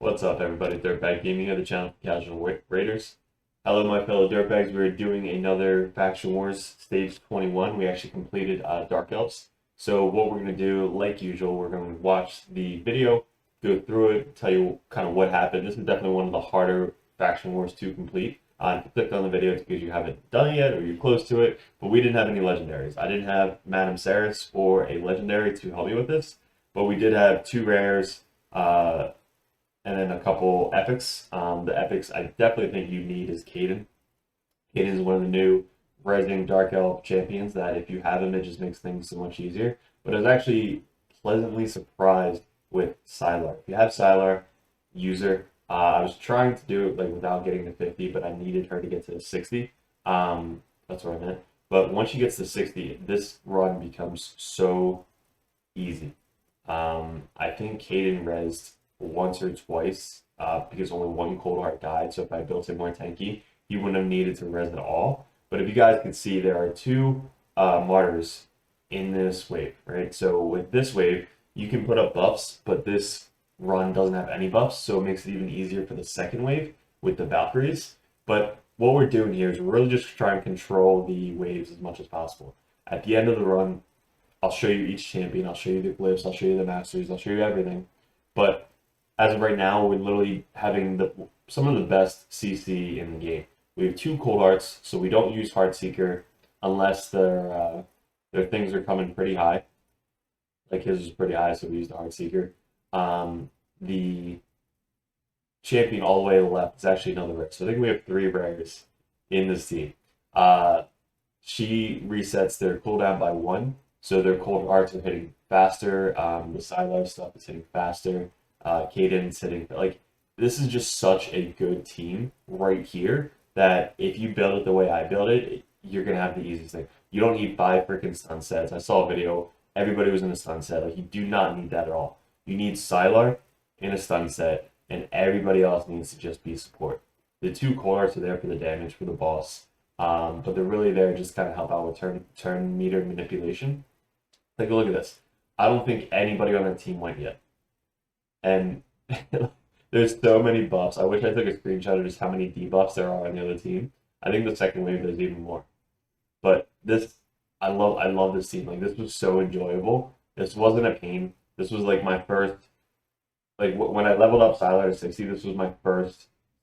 What's up, everybody? Dirtbag Gaming here, the channel for casual raiders. Hello, my fellow dirtbags. We're doing another Faction Wars Stage 21. We actually completed Dark Elves. So what we're going to do, like usual, we're going to watch the video, go through it, tell you kind of what happened. This is definitely one of the harder Faction Wars to complete. If you clicked on the video, it's because you haven't done it yet or you're close to it. But we didn't have any legendaries. I didn't have Madame Saris or a legendary to help me with this. But we did have two rares. And then a couple epics. The epics I definitely think you need is Caden. Caden is one of the new Rising Dark Elf champions that if you have him, it just makes things so much easier. But I was actually pleasantly surprised with Psylar. If you have Psylar, user, I was trying to do it like without getting to 50, but I needed her to get to 60. That's what I meant. But once she gets to 60, this run becomes so easy. I think Caden rezzed once or twice because only one cold heart died. So if I built him more tanky, he wouldn't have needed to res at all. But if you guys can see, there are two martyrs in this wave, right? So with this wave, you can put up buffs, but this run doesn't have any buffs, so it makes it even easier for the second wave with the Valkyries. But what we're doing here is we're really just trying to control the waves as much as possible. At the end of the run, I'll show you each champion, I'll show you the glyphs, I'll show you the masters, I'll show you everything. But as of right now, we're literally having some of the best CC in the game. We have two cold hearts, so we don't use Heartseeker unless their things are coming pretty high. Like his is pretty high, so we use the Heartseeker. The champion all the way to the left is actually another rare. So I think we have three rares in this team. She resets their cooldown by 1, so their cold hearts are hitting faster. The Psylar stuff is hitting faster. Caden's hitting, like, this is just such a good team right here that if you build it the way I build it, you're gonna have the easiest thing. You don't need 5 freaking stun sets. I saw a video, everybody was in a stun set. Like, you do not need that at all. You need Psylar in a stun set, and everybody else needs to just be support. The two cold hearts are there for the damage for the boss, but they're really there just kind of help out with turn meter manipulation. Take a look at this. I don't think anybody on that team went yet. And there's so many buffs. I wish I took a screenshot of just how many debuffs there are on the other team. I think the second wave there's even more. But this, I love this team. Like, this was so enjoyable. This wasn't a pain. This was like my first, like when I leveled up Psylar to 60, this was my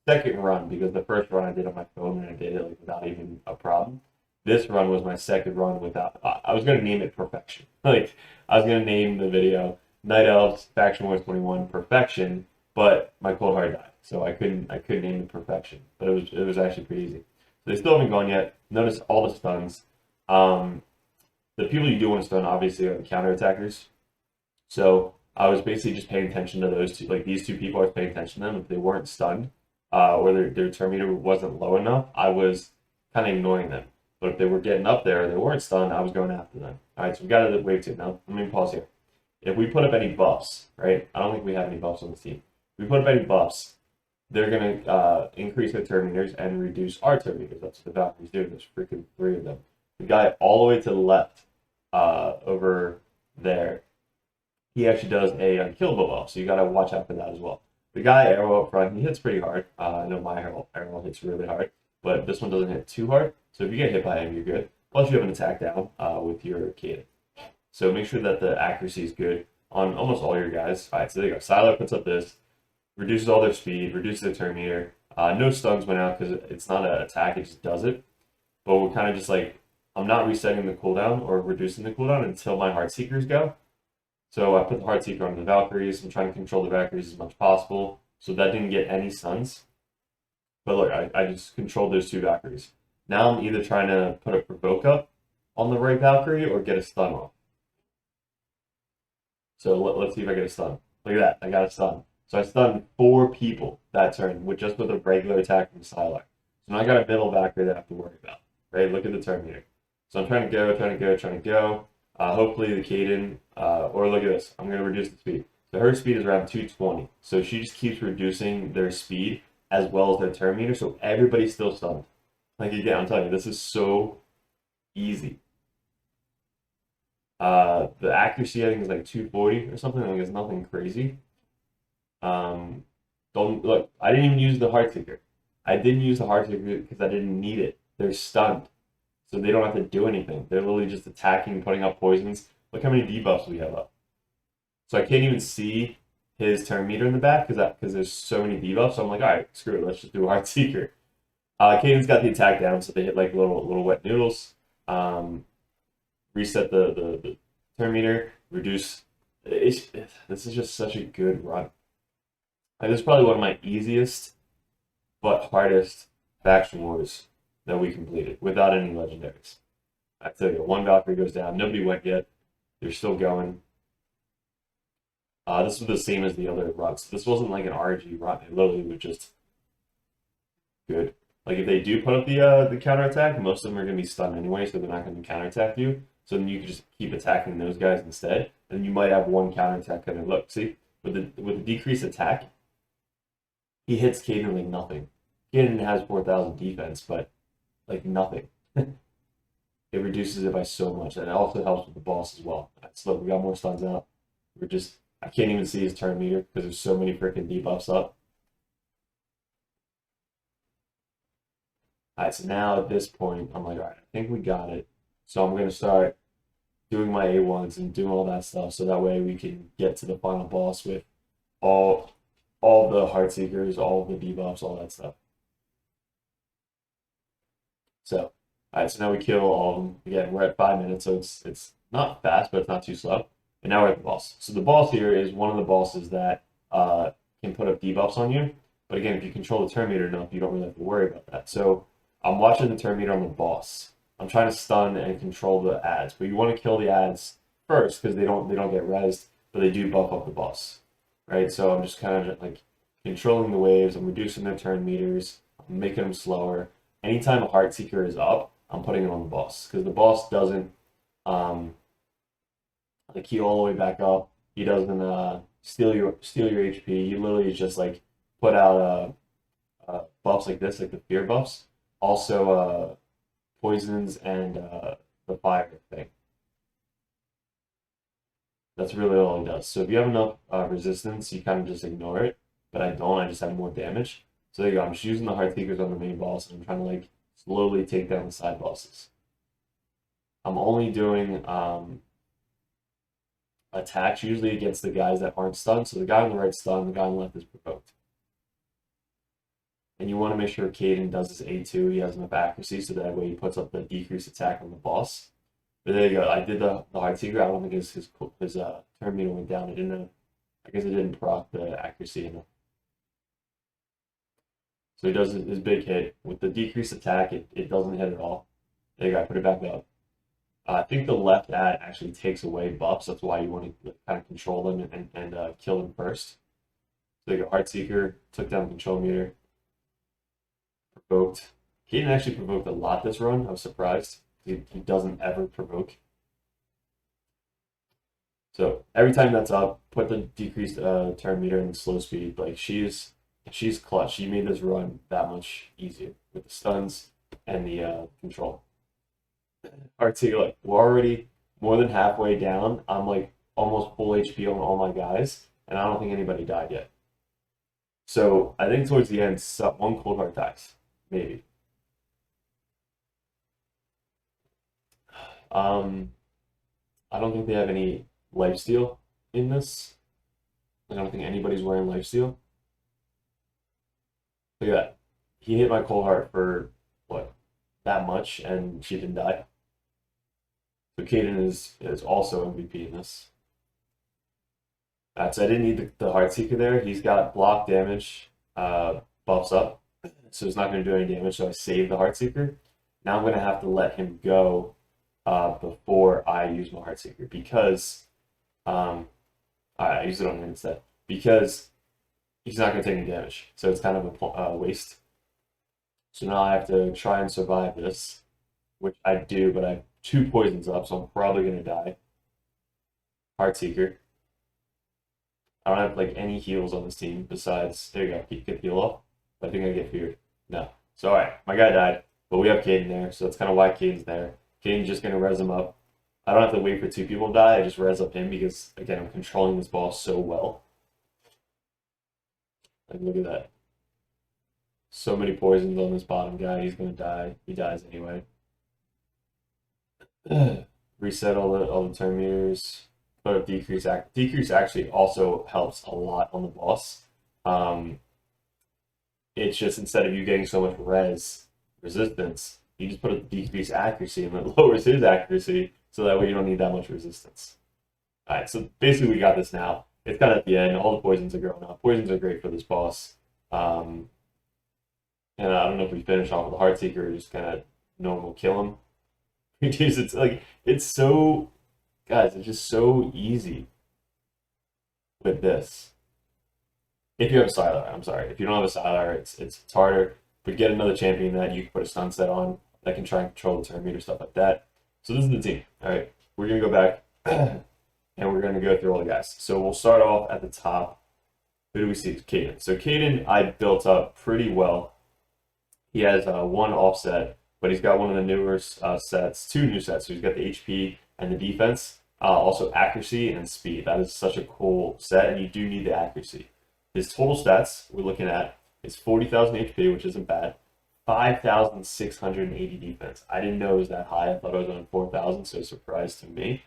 second run, because the first run I did on my phone and I did it like without even a problem. This run was my second run without, I was gonna name it Perfection. Like, I was gonna name the video Night Elves Faction Wars 21 Perfection, but my cold heart died, so I couldn't name it Perfection. But it was actually pretty easy. So they still haven't gone yet. Notice all the stuns. The people you do want to stun obviously are the counter attackers. So I was basically just paying attention to those two, like these two people. I was paying attention to them. If they weren't stunned, or their turn meter wasn't low enough, I was kind of ignoring them. But if they were getting up there and they weren't stunned, I was going after them. All right, so we got to wave 2 now. Let me pause here. If we put up any buffs, right? I don't think we have any buffs on this team. If we put up any buffs, they're going to increase their turn meters and reduce our turn meters. That's what the Valkyries do. There's freaking 3 of them. The guy all the way to the left over there, he actually does a unkillable buff, so you got to watch out for that as well. The guy arrow up front, he hits pretty hard. I know my arrow hits really hard, but this one doesn't hit too hard. So if you get hit by him, you're good. Plus, you have an attack down with your Caden. So make sure that the accuracy is good on almost all your guys. All right, so there you go. Psylar puts up this, reduces all their speed, reduces their turn meter. No stuns went out because it's not an attack, it just does it. But we're kind of just like, I'm not resetting the cooldown or reducing the cooldown until my Heartseekers go. So I put the Heartseeker on the Valkyries. I'm trying to control the Valkyries as much as possible. So that didn't get any stuns. But look, I just controlled those 2 Valkyries. Now I'm either trying to put a provoke up on the right Valkyrie or get a stun off. So let's see if I get a stun. Look at that, I got a stun. So I stunned 4 people that turn with a regular attack from Psylar. So now I got a middle Valkyrie that I have to worry about, right? Look at the turn meter. So I'm trying to go. Hopefully the Caden, or look at this, I'm going to reduce the speed. So her speed is around 220. So she just keeps reducing their speed as well as their turn meter, so everybody's still stunned. Like, again, I'm telling you, this is so easy. The accuracy I think is like 240 or something. Like, it's nothing crazy. Don't look. I didn't even use the Heartseeker. I didn't use the Heartseeker because I didn't need it. They're stunned, so they don't have to do anything. They're literally just attacking, putting up poisons. Look how many debuffs we have up. So I can't even see his turn meter in the back because there's so many debuffs. So I'm like, all right, screw it. Let's just do a Heartseeker. Caden's got the attack down, so they hit like little wet noodles. Reset the turn meter, reduce. This is just such a good run. Like, this is probably one of my easiest but hardest faction wars that we completed without any legendaries. I tell you, one Valkyrie goes down. Nobody went yet. They're still going. This was the same as the other runs. This wasn't like an RG run. It literally was just good. Like if they do put up the counterattack, most of them are going to be stunned anyway, so they're not going to counterattack you. So then you can just keep attacking those guys instead, and you might have one counterattack. And look, see, with the decreased attack, he hits Caden like nothing. Caden has 4,000 defense, but like nothing. It reduces it by so much, and it also helps with the boss as well. So look, we got more stuns out. I can't even see his turn meter because there's so many freaking debuffs up. All right, so now at this point, I'm like, all right, I think we got it. So I'm going to start doing my A1s and doing all that stuff so that way we can get to the final boss with all the Heartseekers, all the debuffs, all that stuff. So, all right, so now we kill all of them. Again, we're at 5 minutes, so it's not fast, but it's not too slow. And now we're at the boss. So the boss here is one of the bosses that can put up debuffs on you. But again, if you control the turn meter enough, you don't really have to worry about that. So I'm watching the turn meter on the boss. I'm trying to stun and control the ads, but you want to kill the ads first because they don't get rezzed, but they do buff up the boss, right? So I'm just kind of like controlling the waves. I'm reducing their turn meters. I'm making them slower. Anytime a Heartseeker is up, I'm putting it on the boss because the boss doesn't like heal all the way back up. He doesn't steal your HP. He literally just like put out buffs like this, like the fear buffs. Also poisons and the fire thing. That's really all it does. So if you have enough resistance, you kind of just ignore it. But I don't. I just have more damage. So there you go. I'm just using the Heartseekers on the main boss, and I'm trying to like slowly take down the side bosses. I'm only doing attacks usually against the guys that aren't stunned. So the guy on the right stunned, the guy on the left is provoked. And you want to make sure Caden does his A2. He has enough accuracy so that way he puts up the decreased attack on the boss. But there you go. I did the Heartseeker. I don't think his turn meter went down. I guess it didn't proc the accuracy enough. So he does his big hit. With the decreased attack, it doesn't hit at all. There you go. I put it back up. I think the left ad actually takes away buffs. That's why you want to kind of control them and kill them first. So there you go. Heartseeker took down the control meter. Provoked. Caden actually provoked a lot this run. I was surprised. He doesn't ever provoke. So every time that's up, put the decreased turn meter in the slow speed. Like she's clutch. She made this run that much easier with the stuns and the control. Heartseeker, like we're already more than halfway down. I'm like almost full HP on all my guys, and I don't think anybody died yet. So I think towards the end, one cold heart dies, maybe. I don't think they have any lifesteal in this. I don't think anybody's wearing lifesteal. Look at that. He hit my cold heart for what? That much, and she didn't die. So Caden is also MVP in this. So I didn't need the Heartseeker there. He's got block damage, buffs up, so it's not going to do any damage. So I saved the Heartseeker. Now I'm going to have to let him go before I use my Heartseeker because I use it on him instead because he's not going to take any damage. So it's kind of a waste. So now I have to try and survive this, which I do, but I have 2 poisons up, so I'm probably going to die. Heartseeker. I don't have like any heals on this team besides, there you go, get heal off. I think I get feared. No. So alright, my guy died, but we have Caden there, so that's kind of why Caden's there. Caden's just going to res him up. I don't have to wait for 2 people to die, I just res up him because, again, I'm controlling this boss so well. Like, look at that. So many poisons on this bottom guy. He's gonna die. He dies anyway. Reset all the turn meters. Put up decrease. Decrease actually also helps a lot on the boss. Um, it's just instead of you getting so much resistance, you just put a decrease accuracy and it lowers his accuracy, so that way you don't need that much resistance. All right, so basically we got this now. It's kind of at the end. All the poisons are growing up. Poisons are great for this boss. And I don't know if we finish off with the Heartseeker or just kind of normal kill him. Because it's like, it's so, guys, it's just so easy with this. If you have a Psylar, I'm sorry. If you don't have a Psylar, it's harder. But get another champion that you can put a stun set on that can try and control the turn meter, stuff like that. So this is the team. All right, we're going to go back and we're going to go through all the guys. So we'll start off at the top. Who do we see? Caden. So Caden, I built up pretty well. He has one offset, but he's got one of the newer sets, two new sets. So he's got the HP and the defense, also accuracy and speed. That is such a cool set, and you do need the accuracy. His total stats we're looking at is 40,000 HP, which isn't bad. 5,680 defense. I didn't know it was that high. I thought it was on 4,000, so surprise to me.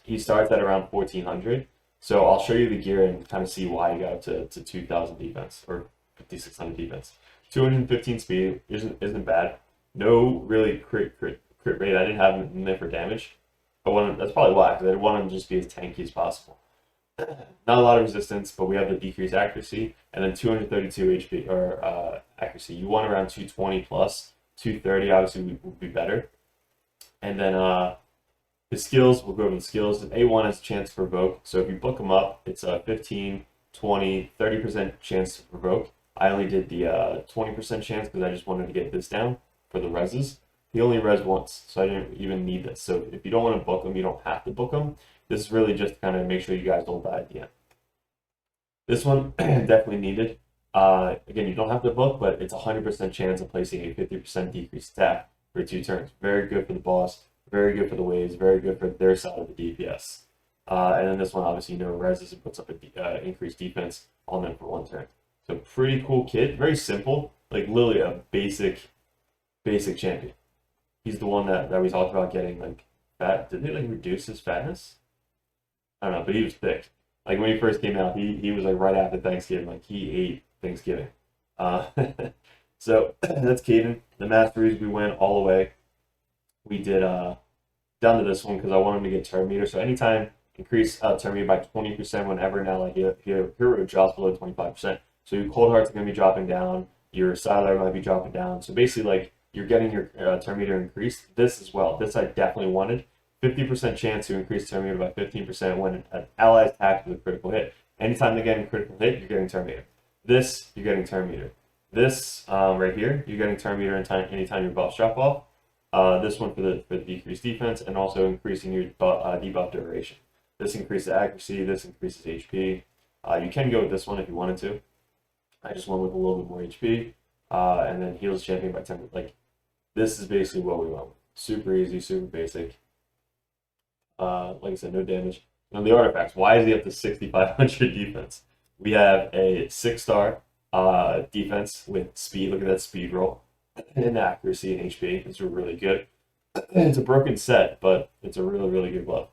He starts at around 1,400. So I'll show you the gear and kind of see why he got up to 2,000 defense or 5,600 defense. 215 speed isn't bad. No really crit rate. I didn't have him in there for damage. That's probably why, because I want him to just be as tanky as possible. Not a lot of resistance, but we have the decreased accuracy, and then 232 HP or accuracy. You want around 220 plus. 230 obviously would be better. And then his skills, we'll go over the skills. A1 has a chance to provoke, so if you book him up, it's a 15, 20, 30% chance to provoke. I only did the 20% chance because I just wanted to get this down for the reses. He only res once, so I didn't even need this. So if you don't want to book him, you don't have to book him. This is really just to kind of make sure you guys don't die at the end. This one definitely needed. Again, you don't have to book, but it's a 100% chance of placing a 50% decreased attack for 2 turns. Very good for the boss, very good for the waves, very good for their side of the DPS. And then this one, obviously, reses and puts up an increased defense on them for 1 turn. So pretty cool kit, very simple, like literally a basic champion. He's the one that we talked about getting like fat. Did they like reduce his fatness? I don't know, but he was thick. Like when he first came out, he was like right after Thanksgiving, like he ate Thanksgiving. So that's Caden. The Masteries, we went all the way. We did down to this one because I wanted him to get turn meter. So anytime increase turn meter by 20% whenever now, like hero drops below 25%. So your Cold Heart's going to be dropping down, your Psylar might be dropping down. So basically, like, you're getting your turn meter increased. This as well. This I definitely wanted. 50% chance to increase turn meter by 15% when an ally is attacked with a critical hit. Anytime they get a critical hit, you're getting turn meter. This, you're getting turn meter. This right here, you're getting turn meter anytime your buffs drop off. This one for the decreased defense, and also increasing your debuff duration. This increases accuracy. This increases HP. You can go with this one if you wanted to. I just went with a little bit more HP, and then heals champion by 10. Like, this is basically what we want. Super easy, super basic. Like I said, no damage. Now the artifacts. Why is he up to 6,500 defense? We have a 6-star defense with speed. Look at that speed roll, and accuracy and HP. These are really good. It's a broken set, but it's a really, really good glove.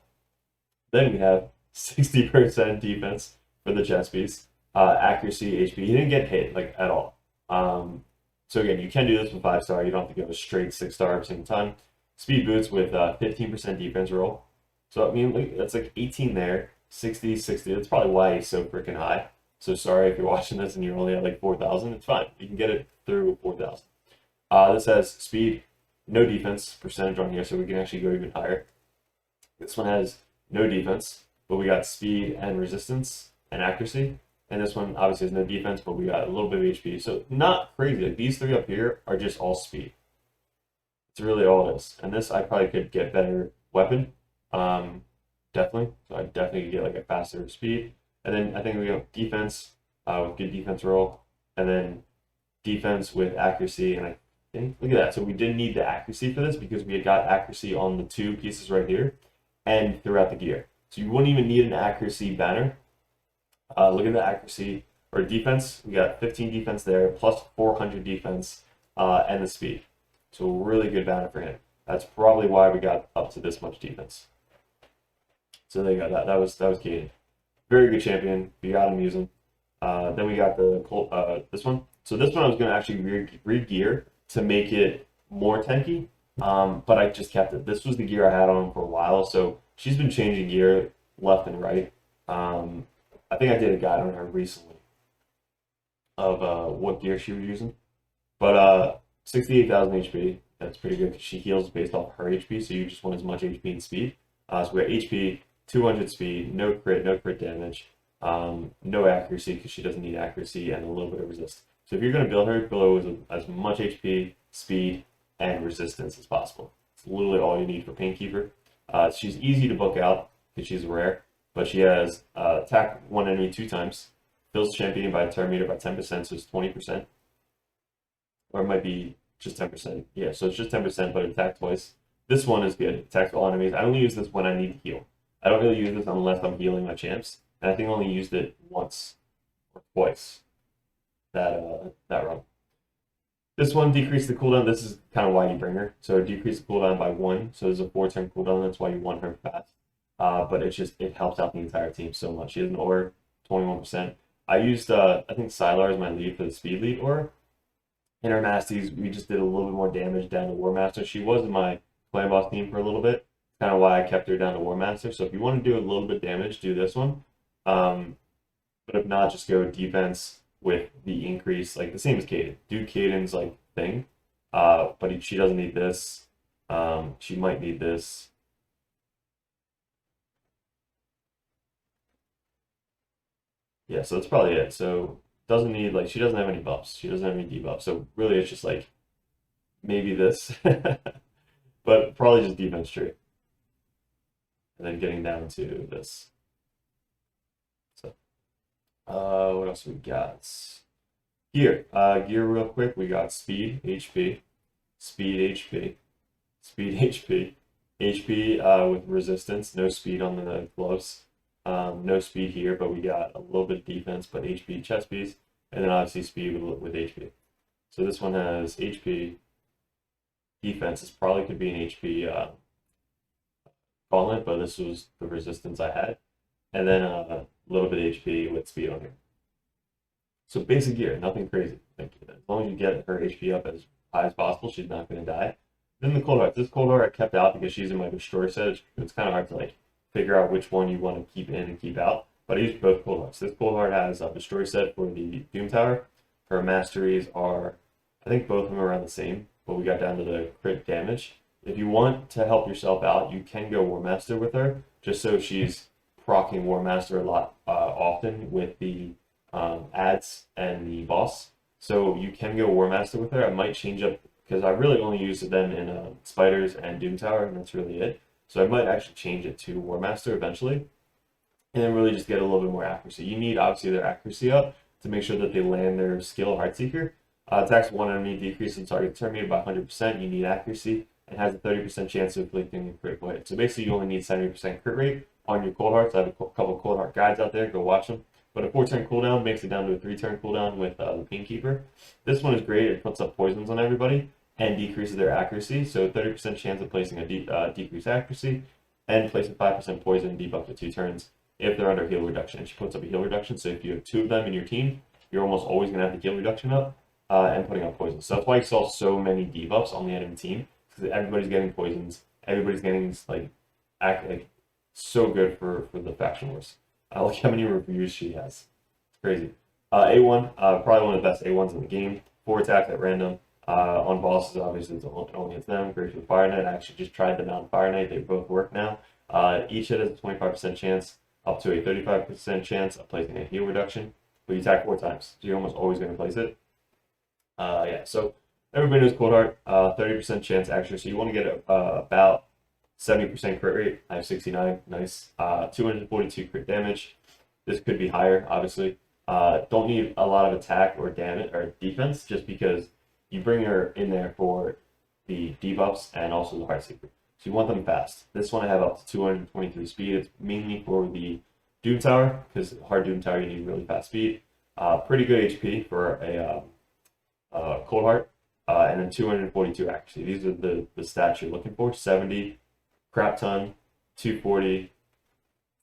Then we have 60% defense for the chest piece. Accuracy, HP. He didn't get hit like at all. So again, you can do this with 5-star. You don't have to go a straight 6-star every single time. Speed boots with 15% defense roll. So I mean, look, that's like 18 there, 60, 60. That's probably why he's so freaking high. So sorry if you're watching this and you're only at like 4,000. It's fine. You can get it through 4,000. This has speed, no defense percentage on here, so we can actually go even higher. This one has no defense, but we got speed and resistance and accuracy. And this one obviously has no defense, but we got a little bit of HP. So not crazy. Like these 3 up here are just all speed. It's really all it is. And this I probably could get better weapon. Definitely. So I definitely could get like a faster speed. And then I think we go defense with good defense roll. And then defense with accuracy. And I think, look at that. So we didn't need the accuracy for this because we had got accuracy on the 2 pieces right here and throughout the gear. So you wouldn't even need an accuracy banner. Look at the accuracy or defense. We got 15 defense there, plus 400 defense, and the speed. So really good banner for him. That's probably why we got up to this much defense. So there you go. That was Caden. Very good champion. We got him using. Then we got this one. So this one I was going to actually re-gear to make it more tanky, but I just kept it. This was the gear I had on for a while, so she's been changing gear left and right. I think I did a guide on her recently of what gear she was using. But 68,000 HP, that's pretty good because she heals based off her HP, so you just want as much HP and speed. So we got HP, 200 speed, no crit damage, no accuracy because she doesn't need accuracy, and a little bit of resist. So if you're going to build her with as much HP, speed, and resistance as possible. It's literally all you need for Painkeeper. She's easy to book out because she's rare, but she has attack one enemy 2 times, fills champion by turn meter by 10%, so it's 20%. Or it might be just 10%. Yeah, so it's just 10%, but it attacks twice. This one is good. It attacks all enemies. I only use this when I need to heal. I don't really use this unless I'm healing my champs. And I think I only used it once or twice that run. This one decreased the cooldown. This is kind of why you bring her. So it decreased the cooldown by 1. So there's a 4-turn cooldown. That's why you want her fast. But it helps out the entire team so much. She has an aura, 21%. I used, I think Psylar is my lead for the speed lead aura. In our nasties, we just did a little bit more damage down to War Master. She was in my clan boss team for a little bit. Kind of why I kept her down to War Master. So if you want to do a little bit of damage, do this one. But if not, just go defense with the increase, like the same as Caden. Do Caden's like thing, but she doesn't need this. She might need this. Yeah, so that's probably it. So doesn't need, like, she doesn't have any buffs. She doesn't have any debuffs. So really it's just like maybe this. But probably just defense tree. And then getting down to this. So what else we got? Gear. Gear real quick. We got speed, HP, speed, HP, speed, HP, HP with resistance, no speed on the gloves. No speed here, but we got a little bit of defense, but HP chest piece, and then obviously speed with HP. So this one has HP, defense. This probably could be an HP gauntlet, but this was the resistance I had. And then a little bit of HP with speed on here. So basic gear, nothing crazy. Like, as long as you get her HP up as high as possible, she's not going to die. Then the Cold Heart. This Cold Heart I kept out because she's in my Destroy set. It's kind of hard to like figure out which one you want to keep in and keep out. But I use both Cold Hearts. This Cold Heart has a Destroy set for the Doom Tower. Her masteries are, I think both of them are around the same, but we got down to the crit damage. If you want to help yourself out, you can go War Master with her, just so she's proccing War Master a lot often with the ads and the boss. So you can go War Master with her. I might change up, because I really only use them in Spiders and Doom Tower, and that's really it. So I might actually change it to War Master eventually, and then really just get a little bit more accuracy. You need, obviously, their accuracy up to make sure that they land their skill Heartseeker. Attacks one enemy, decreases target turn meter by 100%. You need accuracy, and has a 30% chance of inflicting a critical hit. So basically, you only need 70% crit rate on your Cold Hearts. I have a couple of Cold Heart guides out there. Go watch them. But a 4-turn cooldown makes it down to a 3-turn cooldown with the Painkeeper. This one is great. It puts up poisons on everybody and decreases their accuracy. So 30% chance of placing a decreased accuracy, and place a 5% poison debuff for 2 turns if they're under heal reduction. And she puts up a heal reduction. So if you have 2 of them in your team, you're almost always going to have the heal reduction up and putting up poison. So that's why you saw so many debuffs on the enemy team, because everybody's getting poisons. Everybody's getting like so good for the faction wars. Look how many reviews she has. It's crazy. A1, probably one of the best A1s in the game. 4 attacks at random. On bosses, obviously, only it's them. Great for Fire Knight. I actually just tried them out on Fire Knight. They both work now. Each hit has a 25% chance, up to a 35% chance of placing a heal reduction. But you attack 4 times, so you're almost always going to place it. Yeah, so everybody knows Cold Heart. 30% chance accuracy. So you want to get about 70% crit rate. I have 69. Nice. 242 crit damage. This could be higher, obviously. Don't need a lot of attack or damage or defense, just because you bring her in there for the debuffs and also the Heartseeker. So you want them fast. This one I have up to 223 speed. It's mainly for the Doom Tower, because hard Doom Tower you need really fast speed. Pretty good HP for a Cold Heart, and then 242 accuracy. These are the stats you're looking for: 70, crap ton, 240,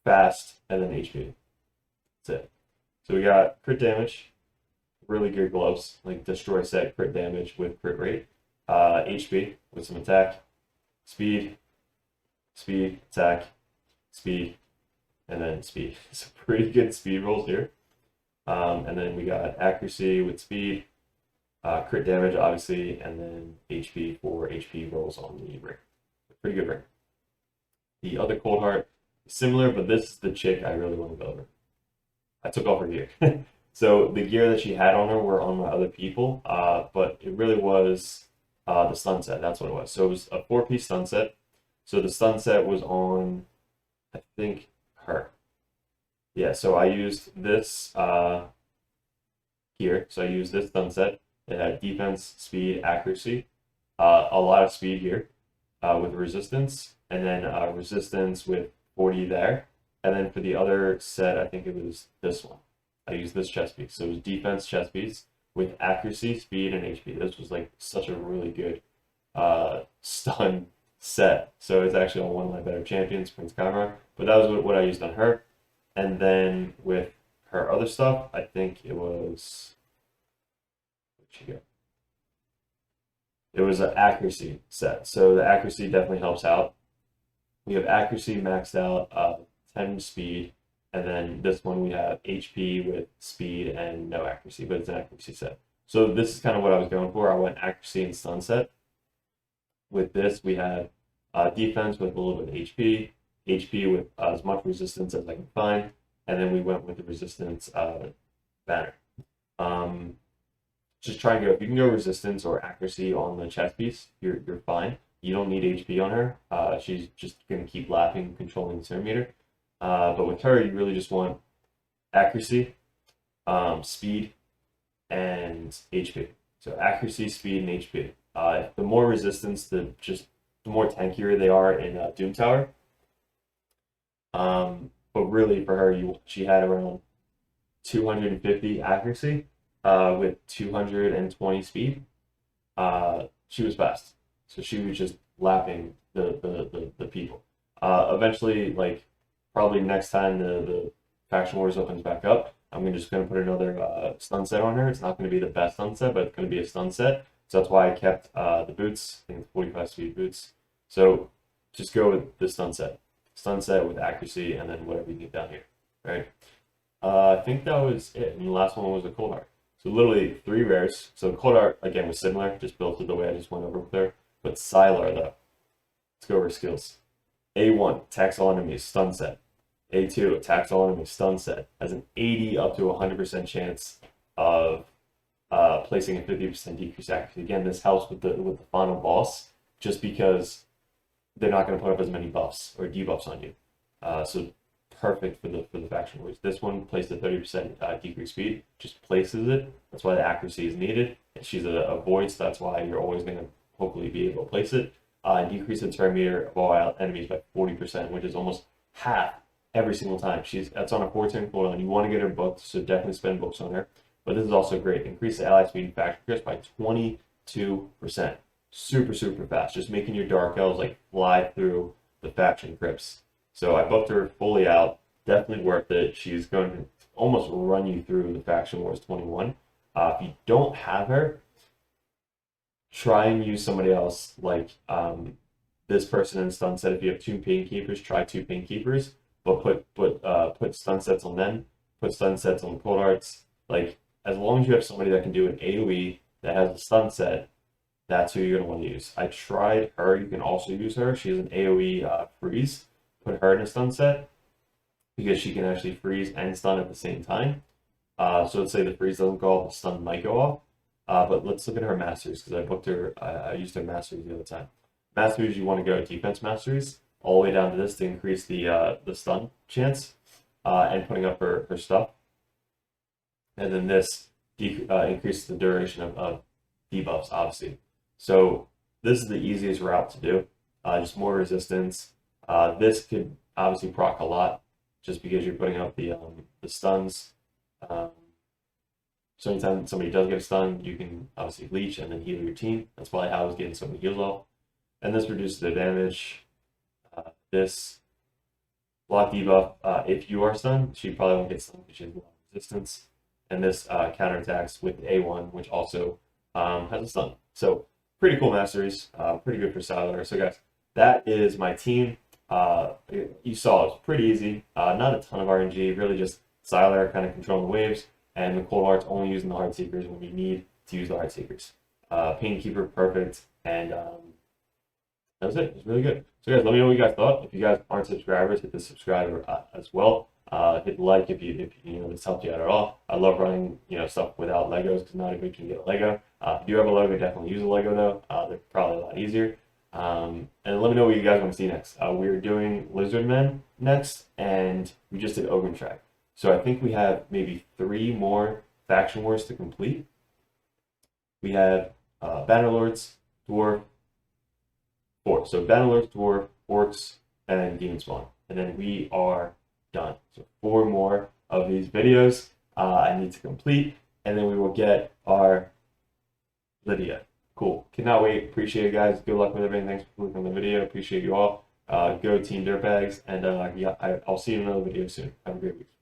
fast, and then HP. That's it. So we got crit damage, really good gloves, like destroy set crit damage with crit rate, HP with some attack, speed, speed, attack, speed, and then speed. So pretty good speed rolls here. And then we got accuracy with speed, crit damage, obviously, and then HP for HP rolls on the ring. Pretty good ring. The other Cold Heart, similar, but this is the chick I really want to go over. I took off her gear. So the gear that she had on her were on my other people, but it really was the stun set. That's what it was. So it was a 4-piece stun set. So the stun set was on, I think, her. Yeah, so I used this here. So I used this stun set. It had defense, speed, accuracy, a lot of speed here with resistance, and then resistance with 40 there. And then for the other set, I think it was this one. I used this chest piece. So it was defense chest piece with accuracy, speed, and HP. This was like such a really good stun set. So it's actually on one of my better champions, Prince Kamra. But that was what I used on her. And then with her other stuff, I think it was, where'd she go? It was an accuracy set. So the accuracy definitely helps out. We have accuracy maxed out, 10 speed, and then this one we have HP with speed and no accuracy, but it's an accuracy set. So this is kind of what I was going for. I went accuracy and stun set. With this, we have defense with a little bit of HP, HP with as much resistance as I can find, and then we went with the resistance banner. Just try and go, if you can go resistance or accuracy on the chest piece, you're fine. You don't need HP on her. She's just going to keep laughing, controlling the turn meter. But with her, you really just want accuracy, speed, and HP. So accuracy, speed, and HP. The more resistance, the more tankier they are in Doom Tower. But really, for her, she had around 250 accuracy with 220 speed. She was fast, so she was just lapping the people. Eventually, like probably next time the Faction Wars opens back up, I'm just going to put another stun set on her. It's not going to be the best stun set, but it's going to be a stun set. So that's why I kept the boots, I think 45 speed boots. So just go with the stun set. Stun set with accuracy, and then whatever you get down here, right? I think that was it. And the last one was a Cold Heart. So literally 3 rares. So Cold Heart, again, was similar, just built it the way I just went over with her. But Psylar, though. Let's go over skills. A1, attacks all enemies, stun set. A2, attacks all enemies, stun set. Has an 80 up to 100% chance of placing a 50% decrease accuracy. Again, this helps with the final boss, just because they're not going to put up as many buffs or debuffs on you. So perfect for the Faction Wars. This one placed a 30% decrease speed, just places it. That's why the accuracy is needed. And she's a void, so that's why you're always going to hopefully be able to place it. Decrease the turn meter of all enemies by 40%, which is almost half every single time. That's on a 4-turn cooldown. You want to get her booked, so definitely spend books on her. But this is also great. Increase the ally speed and faction crit by 22%. Super, super fast. Just making your Dark Elves like fly through the faction crypts. So I booked her fully out. Definitely worth it. She's going to almost run you through the Faction Wars 21. If you don't have her, try and use somebody else, like this person in stun set. If you have 2 Pain Keepers, try 2 Pain Keepers, but put stun sets on them. Put stun sets on Cold Hearts. Like, as long as you have somebody that can do an AoE that has a stun set, that's who you're going to want to use. I tried her. You can also use her. She has an AoE freeze. Put her in a stun set because she can actually freeze and stun at the same time. So let's say the freeze doesn't go off, the stun might go off. But let's look at her Masters, because I booked her. I used her Masters the other time. Masters, you want to go defense Masters all the way down to this to increase the stun chance and putting up her stuff. And then this increases the duration of debuffs, obviously. So this is the easiest route to do. Just more resistance. This could obviously proc a lot, just because you're putting up the stuns. So anytime somebody does get a stun, you can obviously leech and then heal your team. That's probably how I was getting so many heals off. And this reduces their damage. This block debuff, if you are stunned, she probably won't get stunned because she has a lot of resistance. And this counterattacks with A1, which also has a stun. So pretty cool masteries, pretty good for Psylar. So guys, that is my team. You saw it's pretty easy, not a ton of RNG, really just Psylar kind of controlling the waves, and the Cold Hearts only using the Heartseekers when we need to use the Heartseekers. Painkeeper, perfect, and that was it. It was really good. So guys, let me know what you guys thought. If you guys aren't subscribers, hit the subscribe as well. Hit the like if you know this helped you out at all. I love running stuff without Legos because not everybody can get a Lego. If you have a Lego, definitely use a Lego though. They're probably a lot easier. And let me know what you guys want to see next. We're doing Lizardmen next, and we just did Ogre Track. So I think we have maybe 3 more faction wars to complete. We have Bannerlords, Dwarf, 4. So Bannerlords, Dwarf, Orcs, and Demon Spawn. And then we are done. So 4 more of these videos I need to complete, and then we will get our Lydia. Cool. Cannot wait. Appreciate it, guys. Good luck with everything. Thanks for clicking on the video. Appreciate you all. Go Team Dirtbags, and yeah, I'll see you in another video soon. Have a great week.